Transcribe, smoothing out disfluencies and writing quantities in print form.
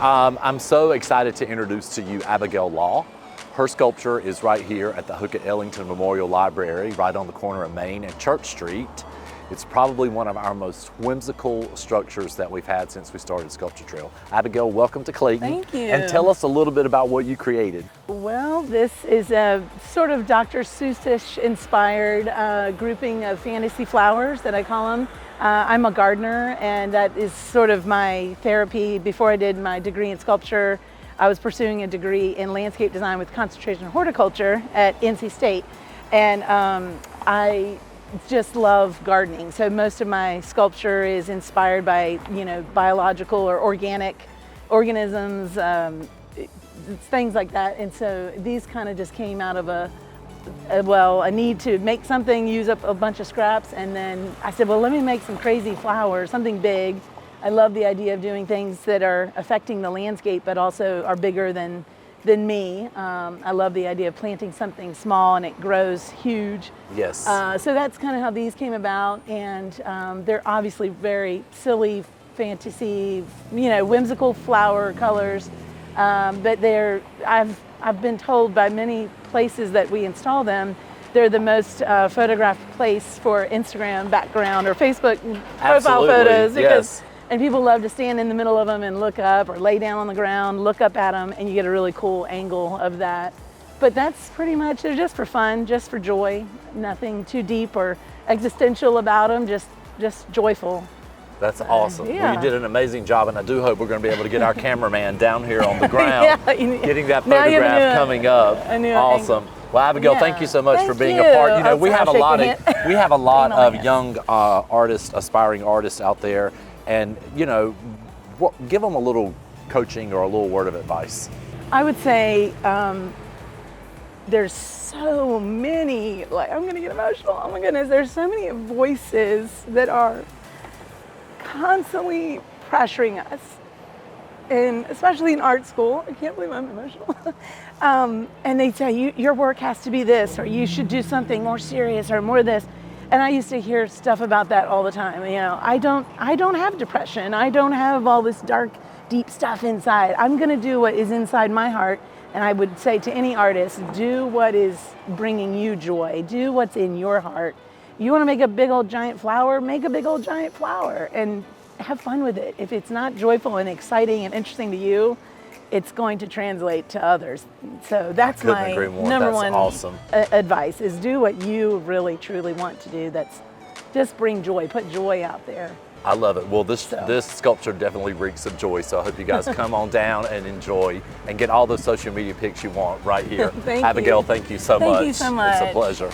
I'm so excited to introduce to you Abigail Law. Her sculpture is right here at the Hocutt-Ellington Memorial Library, right on the corner of Main and Church Street. It's probably one of our most whimsical structures that we've had since we started Sculpture Trail. Abigail, welcome to Clayton. Thank you. And tell us a little bit about what you created. Well, this is a sort of Dr. Seussish inspired grouping of fantasy flowers that I call them. I'm a gardener, and that is sort of my therapy. Before I did my degree in sculpture, I was pursuing a degree in landscape design with concentration in horticulture at NC State. And I just love gardening. So most of my sculpture is inspired by, biological or organic organisms, things like that. And so these kind of just came out of a need to make something, use up a bunch of scraps. And then I said, well, let me make some crazy flowers, something big. I love the idea of doing things that are affecting the landscape, but also are bigger than me. I love the idea of planting something small and it grows huge. Yes. So that's kind of how these came about, and they're obviously very silly, fantasy, whimsical flower colors. But I've been told by many places that we install them, they're the most photographed place for Instagram background or Facebook profile photos. Yes. And people love to stand in the middle of them and look up, or lay down on the ground, look up at them, and you get a really cool angle of that. But that's pretty much, they're just for fun, just for joy. Nothing too deep or existential about them, just joyful. That's awesome. Yeah. Well, you did an amazing job, and I do hope we're going to be able to get our cameraman down here on the ground, getting that photograph coming up. Awesome. Well, Abigail, thank you so much for being a part. We have a lot of young aspiring artists out there, and give them a little coaching or a little word of advice. I would say there's so many, I'm going to get emotional. Oh my goodness, there's so many voices that are constantly pressuring us, and especially in art school. I can't believe I'm emotional. And they say, your work has to be this, or you should do something more serious or more this. And I used to hear stuff about that all the time. I don't have depression. I don't have all this dark, deep stuff inside. I'm going to do what is inside my heart. And I would say to any artist, do what is bringing you joy. Do what's in your heart. You want to make a big old giant flower, make a big old giant flower and have fun with it. If it's not joyful and exciting and interesting to you, it's going to translate to others. So that's my number one advice, is do what you really, truly want to do. That's just bring joy, put joy out there. I love it. Well, this sculpture definitely reeks of joy, so I hope you guys come on down and enjoy and get all those social media pics you want right here. Thank Abigail, thank you so much. Thank you so much. It's a pleasure.